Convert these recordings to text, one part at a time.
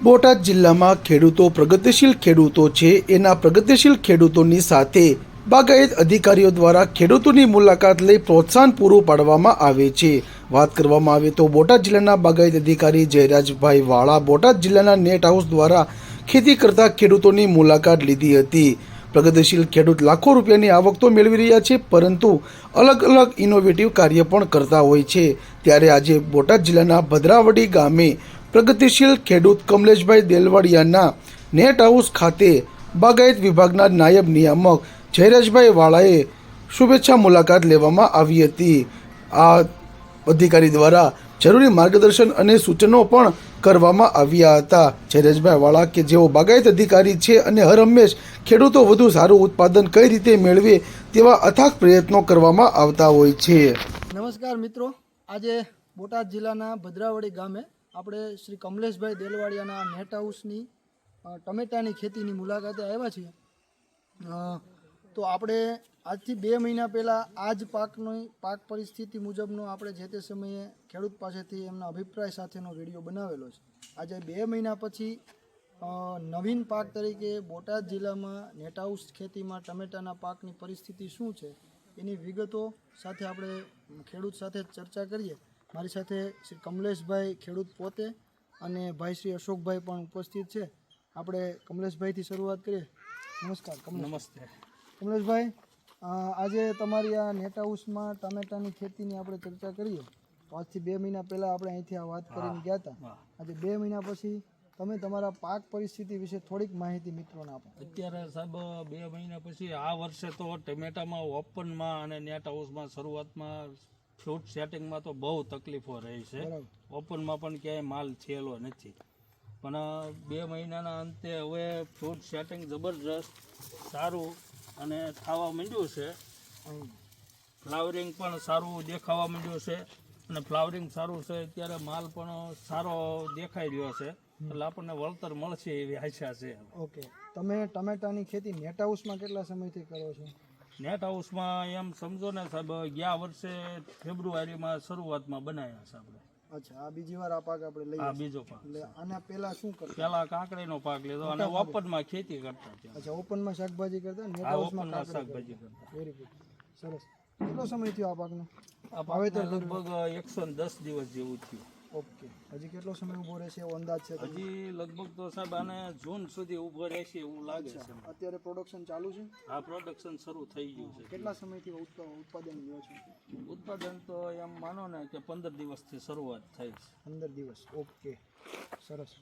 બોટાદ જિલ્લામાં ખેડૂતો પ્રગતિશીલ ખેડૂતો છે. એના પ્રગતિશીલ ખેડૂતોની સાથે બાગાયત અધિકારીઓ દ્વારા ખેડૂતોની મુલાકાત લઈ પ્રોત્સાહન પૂરું પાડવામાં આવે છે. વાત કરવામાં આવે તો બોટાદ જિલ્લાના બાગાયત અધિકારી જયરાજભાઈ વાળા બોટાદ જિલ્લાના નેટ હાઉસ દ્વારા ખેતી કરતા ખેડૂતોની મુલાકાત લીધી હતી. પ્રગતિશીલ ખેડૂત લાખો રૂપિયાની આવક તો મેળવી રહ્યા છે, પરંતુ અલગ અલગ ઇનોવેટિવ કાર્ય પણ કરતા હોય છે. ત્યારે આજે બોટાદ જિલ્લાના ભદ્રાવડી ગામે પ્રગતિશીલ ખેડૂત કમલેશભાઈ દેલવાડિયાના નેટ હાઉસ ખાતે બાગાયત વિભાગના નાયબ નિયામક જયરાજભાઈ વાળાએ શુભેચ્છા મુલાકાત લેવામાં આવી હતી. આ અધિકારી દ્વારા જરૂરી માર્ગદર્શન અને સૂચનો પણ કરવામાં આવ્યા હતા. જયરાજભાઈ વાળા કે જેઓ બાગાયત અધિકારી છે અને હર હંમેશ ખેડૂતો વધુ સારું ઉત્પાદન કઈ રીતે મેળવે તેવા અથાગ પ્રયત્નો કરવામાં આવતા હોય છે. નમસ્કાર મિત્રો, આજે બોટાદ જિલ્લાના ભદ્રાવડી ગામે આપણે શ્રી કમલેશભાઈ દેલવાડિયાના નેટ હાઉસની ટમેટાની ખેતીની મુલાકાતે આવ્યા છીએ. તો આપણે આજથી 2 મહિના પહેલાં આ જ પાક પરિસ્થિતિ મુજબનો આપણે જે તે સમયે ખેડૂત પાસેથી એમના અભિપ્રાય સાથેનો વિડીયો બનાવેલો છે. આજે 2 મહિના પછી નવીન પાક તરીકે બોટાદ જિલ્લામાં નેટ હાઉસ ખેતીમાં ટમેટાના પાકની પરિસ્થિતિ શું છે એની વિગતો સાથે આપણે ખેડૂત સાથે ચર્ચા કરીએ. મારી સાથે શ્રી કમલેશભાઈ ખેડૂત પોતે અને ભાઈ શ્રી અશોકભાઈ પણ ઉપસ્થિત છે. આપણે કમલેશભાઈથી શરૂઆત કરીએ. નમસ્કાર. નમસ્તે કમલેશભાઈ, આજે તમારી આ નેટ હાઉસમાં ટામેટાની ખેતીની આપણે ચર્ચા કરીએ. તો આજથી 2 મહિના પહેલાં આપણે અહીંથી આ વાત કરીને ગયા હતા. આજે 2 મહિના પછી તમે તમારા પાક પરિસ્થિતિ વિશે થોડીક માહિતી મિત્રોને આપો. અત્યારે સાહેબ 2 મહિના પછી આ વર્ષે તો ટમેટામાં ઓપનમાં અને નેટ હાઉસમાં શરૂઆતમાં ફ્રૂટ સેટિંગમાં તો બહુ તકલીફો રહી છે. ઓપનમાં પણ ક્યાંય માલ થયેલો નથી, પણ 2 મહિનાના અંતે હવે ફ્રૂટ સેટિંગ જબરજસ્ત સારું અને થવા માંડ્યું છે. ફ્લાવરિંગ પણ સારું દેખાવા માંડ્યું છે અને ફ્લાવરિંગ સારું છે. અત્યારે માલ પણ સારો દેખાઈ રહ્યો છે, એટલે આપણને વળતર મળશે એવી આશા છે. ઓકે, તમે ટમેટાની ખેતી નેટ હાઉસમાં કેટલા સમયથી કરો છો? નેટ હાઉસમાં એમ સમજો ને સાહેબ, ગયા વર્ષે ફેબ્રુઆરીમાં શરૂઆતમાં બનાવ્યા છે આપણે. અચ્છા, આ બીજી વાર આ પાક આપણે લઈએ. આ બીજો પાક. એટલે આના પહેલા શું કરતા? પેલા કાકડીનો પાક લીધો અને ઓપનમાં ખેતી કરતા. અચ્છા, ઓપનમાં શાકભાજી કરતા, નેટ આ હાઉસમાં ઓપનમાં શાકભાજી કરતા. વેરી ગુડ, સરસ. કેટલો સમય થયો આ પાકનો? આ પાકને લગભગ 110 દિવસ જેવું થયું. ઓકે, હજી કેટલો સમય ઊભો રહેશે એવો અંદાજ છે? હજી લગભગ તો સાહેબ આને જૂન સુધી ઊભો રહેશે એવું લાગે છે. અત્યારે પ્રોડક્શન ચાલુ છે? આ પ્રોડક્શન શરૂ થઈ ગયું છે. કેટલા સમયથી ઉત્પાદન લ્યો છો? ઉત્પાદન તો એમ માનો ને કે 15 દિવસથી શરૂઆત થઈ છે. 15 દિવસ. ઓકે, સરસ.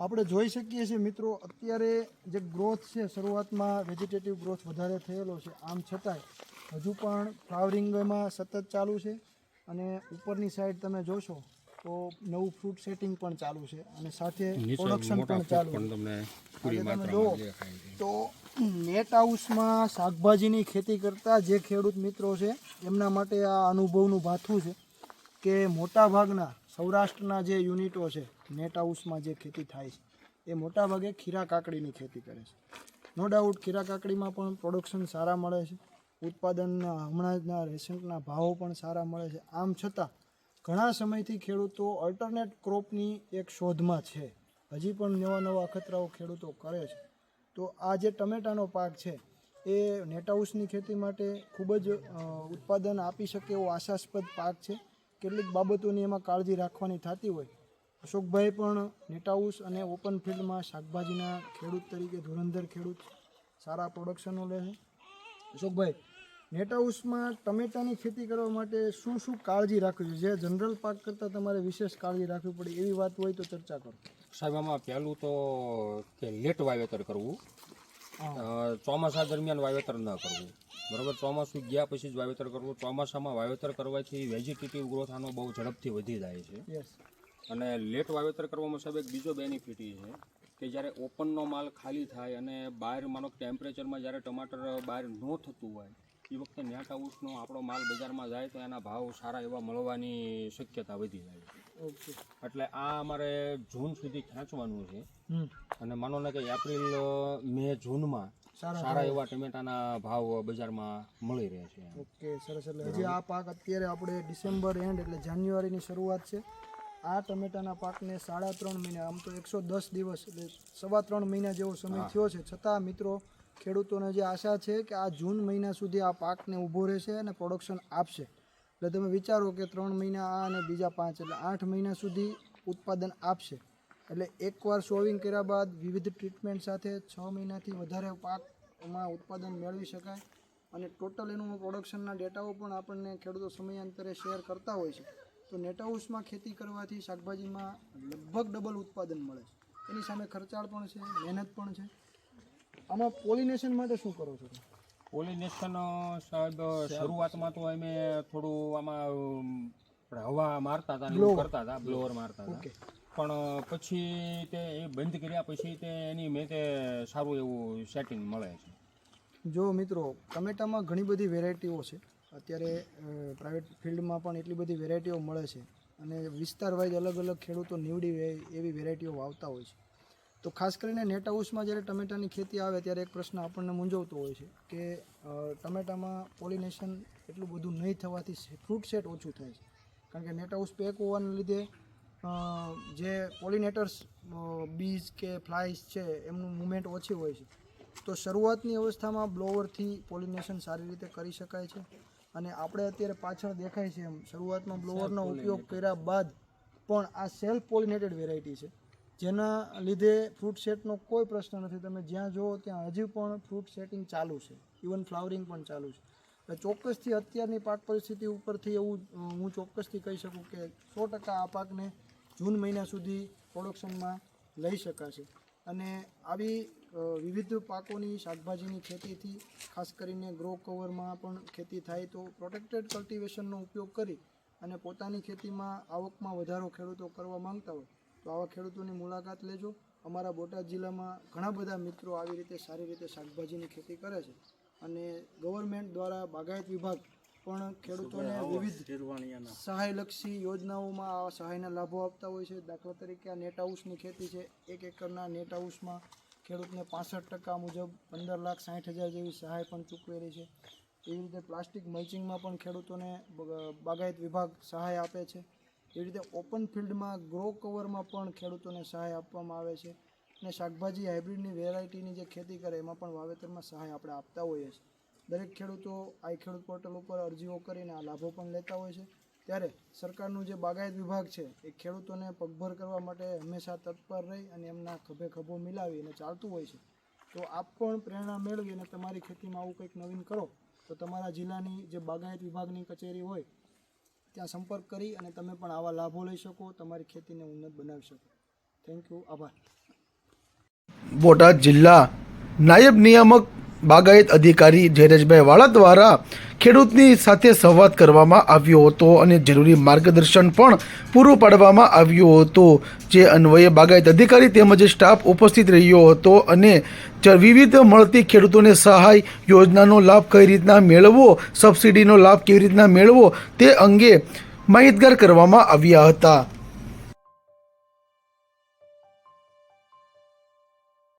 આપણે જોઈ શકીએ છીએ મિત્રો, અત્યારે જે ગ્રોથ છે શરૂઆતમાં વેજીટેટિવ ગ્રોથ વધારે થયેલો છે. આમ છતાંય હજુ પણ ફ્લાવરિંગમાં સતત ચાલુ છે અને ઉપરની સાઈડ તમે જોશો તો નવું ફ્રૂટ સેટિંગ પણ ચાલુ છે અને સાથે પ્રોડક્શન પણ ચાલુ છે. તમે જુઓ તો નેટ હાઉસમાં શાકભાજીની ખેતી કરતા જે ખેડૂત મિત્રો છે એમના માટે આ અનુભવનું ભાથું છે કે મોટાભાગના સૌરાષ્ટ્રના જે યુનિટો છે નેટ હાઉસમાં જે ખેતી થાય છે એ મોટાભાગે ખીરા કાકડીની ખેતી કરે છે. નો ડાઉટ ખીરા કાકડીમાં પણ પ્રોડક્શન સારા મળે છે, ઉત્પાદનના હમણાંના રેશન્ટના ભાવો પણ સારા મળે છે. આમ છતાં ઘણા સમયથી ખેડૂતો અલ્ટરનેટ ક્રોપની એક શોધમાં છે. હજી પણ નવા અખતરાઓ ખેડૂતો કરે છે. તો આ જે ટમેટાનો પાક છે એ નેટ હાઉસની ખેતી માટે ખૂબ જ ઉત્પાદન આપી શકે એવો આશાસ્પદ પાક છે. કેટલીક બાબતોની એમાં કાળજી રાખવાની થતી હોય. અશોકભાઈ પણ નેટ હાઉસ અને ઓપન ફિલ્ડમાં શાકભાજીના ખેડૂત તરીકે ધુરંધર ખેડૂત, સારા પ્રોડક્શનો લે છે. અશોકભાઈ, નેટ હાઉસમાં ટમેટાની ખેતી કરવા માટે શું શું કાળજી રાખવી જોઈએ? જે જનરલ પાક કરતાં તમારે વિશેષ કાળજી રાખવી પડે એવી વાત હોય તો ચર્ચા કરો. સાહેબ, આમાં પહેલું તો કે લેટ વાવેતર કરવું, ચોમાસા દરમિયાન વાવેતર ન કરવું. બરાબર, ચોમાસું ગયા પછી જ વાવેતર કરવું. ચોમાસામાં વાવેતર કરવાથી વેજીટેટિવ ગ્રોથ આનો બહુ ઝડપથી વધી જાય છે. અને લેટ વાવેતર કરવામાં સાહેબ એક બીજો બેનિફિટ એ છે કે જ્યારે ઓપનનો માલ ખાલી થાય અને બહાર માનો ટેમ્પરેચરમાં જ્યારે ટમાટર બહાર ન થતું હોય એ વખતે નેટ હાઉસનો આપણો માલ બજારમાં જાય તો એના ભાવ સારા એવા મળવાની શક્યતા વધી જાય છે. ઓકે, એટલે આ અમારે જૂન સુધી ખેંચવાનું છે અને માનો ને કે એપ્રિલ, મે, જૂનમાં સારા એવા ટમેટાના ભાવ બજારમાં મળી રહે છે. ઓકે, સરસ. એટલે હજી આ પાક અત્યારે આપણે ડિસેમ્બર એન્ડ એટલે જાન્યુઆરીની શરૂઆત છે આ ટમેટાના પાકને 3.5 મહિના, આમ તો 110 દિવસ એટલે 3.25 મહિના જેવો સમય થયો છે, છતાં મિત્રો ખેડૂતોને જે આશા છે કે આ જૂન મહિના સુધી આ પાકને ઊભો રહેશે અને પ્રોડક્શન આપશે. એટલે તમે વિચારો કે 3 મહિના આ અને બીજા 5 એટલે 8 મહિના સુધી ઉત્પાદન આપશે. એટલે એકવાર સોવિંગ કર્યા બાદ વિવિધ ટ્રીટમેન્ટ સાથે 6 મહિનાથી વધારે પાકમાં ઉત્પાદન મેળવી શકાય. અને ટોટલ એનું પ્રોડક્શનના ડેટાઓ પણ આપણને ખેડૂતો સમયાંતરે શેર કરતા હોય છે. તો નેટ હાઉસમાં ખેતી કરવાથી શાકભાજીમાં લગભગ ડબલ ઉત્પાદન મળે છે. એની સામે ખર્ચાળ પણ છે, મહેનત પણ છે. આમાં પોલિનેશન માટે શું કરો છો? પોલિનેશન સાહેબ શરૂઆતમાં તો અમે થોડું આમાં હવા મારતા હતા ને એવું કરતા હતા, બ્લોઅર મારતા હતા. પણ પછી તે એ બંધ કર્યા પછી તે એની મેં તે સારું એવું સેટિંગ મળે છે. જો મિત્રો, ટમેટામાં ઘણી બધી વેરાયટીઓ છે. અત્યારે પ્રાઇવેટ ફિલ્ડમાં પણ એટલી બધી વેરાયટીઓ મળે છે અને વિસ્તાર વાઇઝ અલગ અલગ ખેડૂતો નીવડી એવી વેરાયટીઓ વાવતા હોય છે. તો ખાસ કરીને નેટ હાઉસમાં જ્યારે ટમેટાની ખેતી આવે ત્યારે એક પ્રશ્ન આપણને મૂંઝવતો હોય છે કે ટમેટામાં પોલિનેશન એટલું બધું નહીં થવાથી ફ્રૂટ સેટ ઓછું થાય છે. કારણ કે નેટ હાઉસ પેક હોવાના લીધે જે પોલિનેટર્સ બીજ કે ફ્લાઇસ છે એમનું મુવમેન્ટ ઓછી હોય છે. તો શરૂઆતની અવસ્થામાં બ્લોવરથી પોલિનેશન સારી રીતે કરી શકાય છે. અને આપણે અત્યારે પાછળ દેખાય છે એમ શરૂઆતમાં બ્લોવરનો ઉપયોગ કર્યા બાદ પણ આ સેલ્ફ પોલિનેટેડ વેરાયટી છે, જેના લીધે ફ્રૂટ સેટનો કોઈ પ્રશ્ન નથી. તમે જ્યાં જુઓ ત્યાં હજી પણ ફ્રૂટ સેટિંગ ચાલુ છે, ઇવન ફ્લાવરિંગ પણ ચાલુ છે. ચોક્કસથી અત્યારની પાક પરિસ્થિતિ ઉપરથી એવું હું ચોક્કસથી કહી શકું કે 100% આ પાકને જૂન મહિના સુધી પ્રોડક્શનમાં લઈ શકાશે. અને આવી વિવિધ પાકોની શાકભાજીની ખેતીથી ખાસ કરીને ગ્રો કવરમાં પણ ખેતી થાય તો પ્રોટેક્ટેડ કલ્ટિવેશનનો ઉપયોગ કરી અને પોતાની ખેતીમાં આવકમાં વધારો ખેડૂતો કરવા માંગતા હોય તો આવા ખેડૂતોની મુલાકાત લેજો. અમારા બોટાદ જિલ્લામાં ઘણા બધા મિત્રો આવી રીતે સારી રીતે શાકભાજીની ખેતી કરે છે અને ગવર્મેન્ટ દ્વારા બાગાયત વિભાગ પણ ખેડૂતોને વિવિધ સહાયલક્ષી યોજનાઓમાં આ સહાયના લાભો આપતા હોય છે. દાખલા તરીકે આ નેટ હાઉસની ખેતી છે, 1 એકરના નેટ હાઉસમાં ખેડૂતને 65% મુજબ 15,60,000 જેવી સહાય પણ ચૂકવેલી છે. એવી રીતે પ્લાસ્ટિક મલ્ચિંગમાં પણ ખેડૂતોને બાગાયત વિભાગ સહાય આપે છે. એવી રીતે ઓપન ફિલ્ડમાં ગ્રો કવરમાં પણ ખેડૂતોને સહાય આપવામાં આવે છે. અને શાકભાજી હાઇબ્રિડની વેરાયટીની જે ખેતી કરે એમાં પણ વાવેતરમાં સહાય આપણે આપતા હોઈએ છીએ. દરેક ખેડૂતો આઈ ખેડૂત પોર્ટલ ઉપર અરજીઓ કરીને આ લાભો પણ લેતા હોય છે. ત્યારે સરકારનું જે બાગાયત વિભાગ છે એ ખેડૂતોને પગભર કરવા માટે હંમેશા તત્પર રહી અને એમના ખભે ખભો મિલાવી અને ચાલતું હોય છે. તો આપ પણ પ્રેરણા મેળવી અને તમારી ખેતીમાં આવું કંઈક નવીન કરો તો તમારા જિલ્લાની જે બાગાયત વિભાગની કચેરી હોય ત્યાં સંપર્ક કરી અને તમે પણ આવા લાભો લઈ શકો, તમારી ખેતીને ઉન્નત બનાવી શકો. થેન્ક યુ, આભાર. બોટાદ જિલ્લા નાયબ નિયામક બાગાયત અધિકારી જયરાજભાઈ વાળા દ્વારા ખેડૂતની સાથે સંવાદ કરવામાં આવ્યો હતો અને જરૂરી માર્ગદર્શન પણ પૂરું પાડવામાં આવ્યું હતું. જે અન્વયે બાગાયત અધિકારી તેમજ સ્ટાફ ઉપસ્થિત રહ્યો હતો અને વિવિધ મળતી ખેડૂતોને સહાય યોજનાનો લાભ કઈ રીતના મેળવવો, સબસિડીનો લાભ કેવી રીતના મેળવવો તે અંગે માહિતગાર કરવામાં આવ્યા હતા.